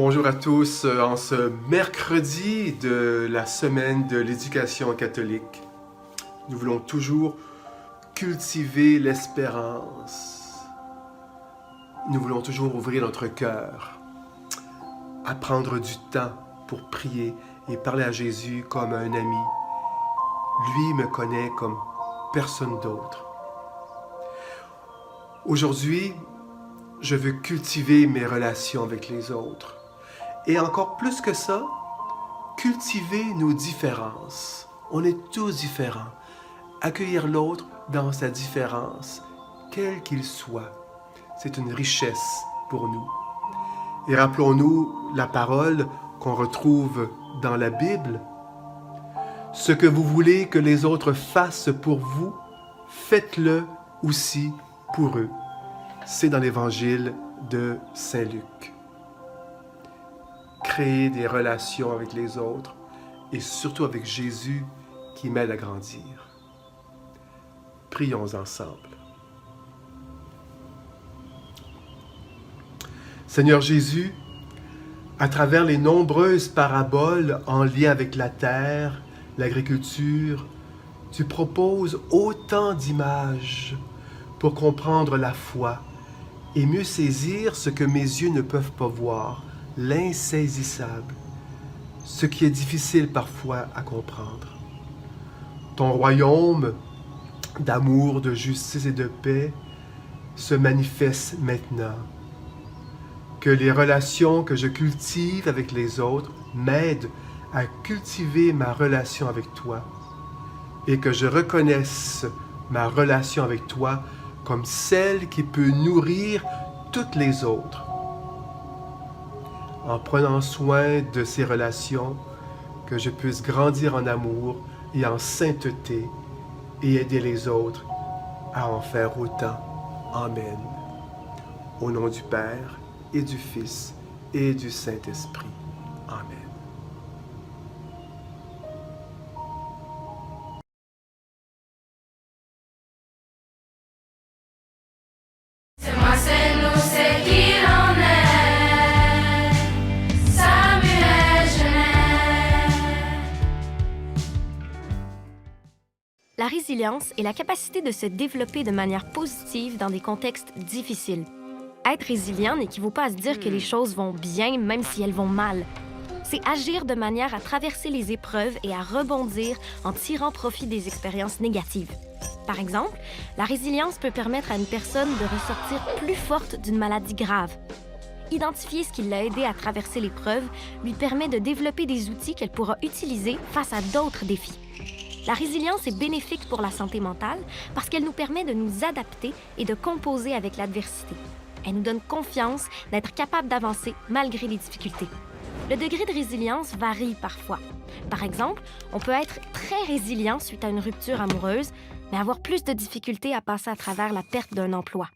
Bonjour à tous, en ce mercredi de la semaine de l'éducation catholique. Nous voulons toujours cultiver l'espérance. Nous voulons toujours ouvrir notre cœur, à prendre du temps pour prier et parler à Jésus comme un ami. Lui me connaît comme personne d'autre. Aujourd'hui, je veux cultiver mes relations avec les autres. Et encore plus que ça, cultiver nos différences. On est tous différents. Accueillir l'autre dans sa différence, quel qu'il soit, c'est une richesse pour nous. Et rappelons-nous la parole qu'on retrouve dans la Bible. Ce que vous voulez que les autres fassent pour vous, faites-le aussi pour eux. C'est dans l'évangile de Saint Luc. Créer des relations avec les autres et surtout avec Jésus qui m'aide à grandir. Prions ensemble. Seigneur Jésus, à travers les nombreuses paraboles en lien avec la terre, l'agriculture, tu proposes autant d'images pour comprendre la foi et mieux saisir ce que mes yeux ne peuvent pas voir, l'insaisissable, ce qui est difficile parfois à comprendre. Ton royaume d'amour, de justice et de paix se manifeste maintenant. Que les relations que je cultive avec les autres m'aident à cultiver ma relation avec toi et que je reconnaisse ma relation avec toi comme celle qui peut nourrir toutes les autres. En prenant soin de ces relations, que je puisse grandir en amour et en sainteté et aider les autres à en faire autant. Amen. Au nom du Père et du Fils et du Saint-Esprit. Amen. C'est moi, c'est nous, c'est qui l'on est. Samuel Genest. La résilience est la capacité de se développer de manière positive dans des contextes difficiles. Être résilient n'équivaut pas à se dire que les choses vont bien même si elles vont mal. C'est agir de manière à traverser les épreuves et à rebondir en tirant profit des expériences négatives. Par exemple, la résilience peut permettre à une personne de ressortir plus forte d'une maladie grave. Identifier ce qui l'a aidé à traverser l'épreuve lui permet de développer des outils qu'elle pourra utiliser face à d'autres défis. La résilience est bénéfique pour la santé mentale parce qu'elle nous permet de nous adapter et de composer avec l'adversité. Elle nous donne confiance d'être capable d'avancer malgré les difficultés. Le degré de résilience varie parfois. Par exemple, on peut être très résilient suite à une rupture amoureuse, mais avoir plus de difficultés à passer à travers la perte d'un emploi.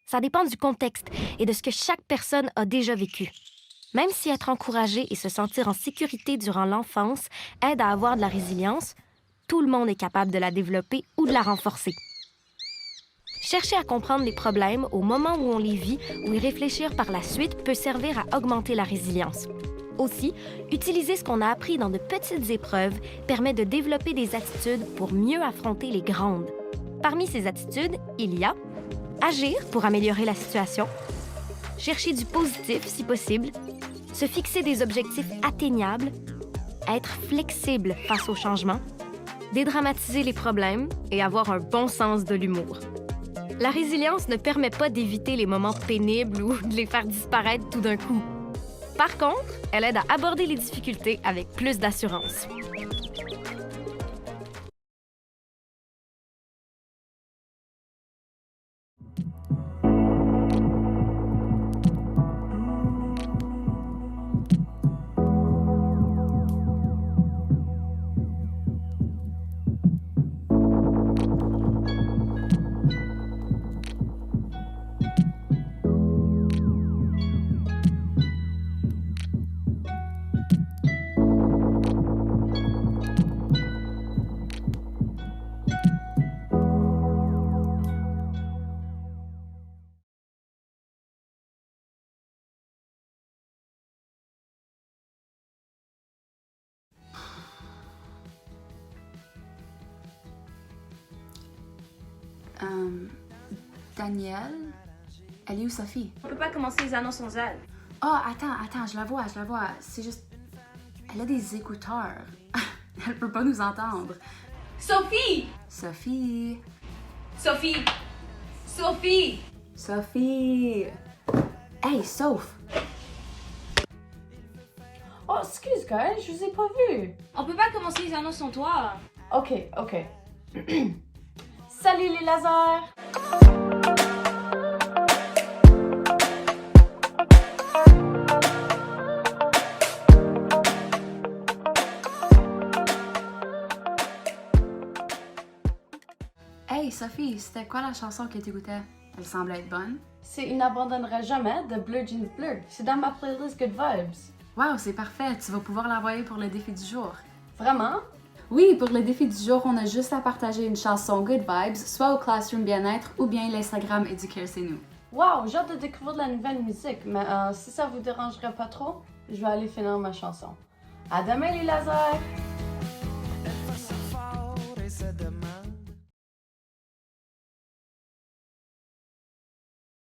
Ça dépend du contexte et de ce que chaque personne a déjà vécu. Même si être encouragé et se sentir en sécurité durant l'enfance aide à avoir de la résilience, tout le monde est capable de la développer ou de la renforcer. Chercher à comprendre les problèmes au moment où on les vit ou y réfléchir par la suite peut servir à augmenter la résilience. Aussi, utiliser ce qu'on a appris dans de petites épreuves permet de développer des attitudes pour mieux affronter les grandes. Parmi ces attitudes, il y a agir pour améliorer la situation, chercher du positif si possible, se fixer des objectifs atteignables, être flexible face au changement, dédramatiser les problèmes et avoir un bon sens de l'humour. La résilience ne permet pas d'éviter les moments pénibles ou de les faire disparaître tout d'un coup. Par contre, elle aide à aborder les difficultés avec plus d'assurance. Danielle? Elle est où, Sophie? On peut pas commencer les annonces sans elle. Oh, attends, je la vois. C'est juste... Elle a des écouteurs. Elle peut pas nous entendre. Sophie! Sophie! Sophie! Sophie! Sophie! Hey, Soph! Oh, excuse, guys, je vous ai pas vu. On peut pas commencer les annonces sans toi. Ok. Salut les lasers! Hey, Sophie, c'était quoi la chanson que t'écoutais? Elle semble être bonne. C'est Il n'abandonnera jamais de Bleu Jeans Bleu. C'est dans ma playlist Good Vibes. Wow, c'est parfait. Tu vas pouvoir l'envoyer pour le défi du jour. Vraiment? Oui, pour le défi du jour, on a juste à partager une chanson Good Vibes, soit au Classroom Bien-être ou bien l'Instagram Éduquer c'est nous. Wow, j'ai hâte de découvrir de la nouvelle musique, mais si ça vous dérangerait pas trop, je vais aller finir ma chanson. À demain les lasers!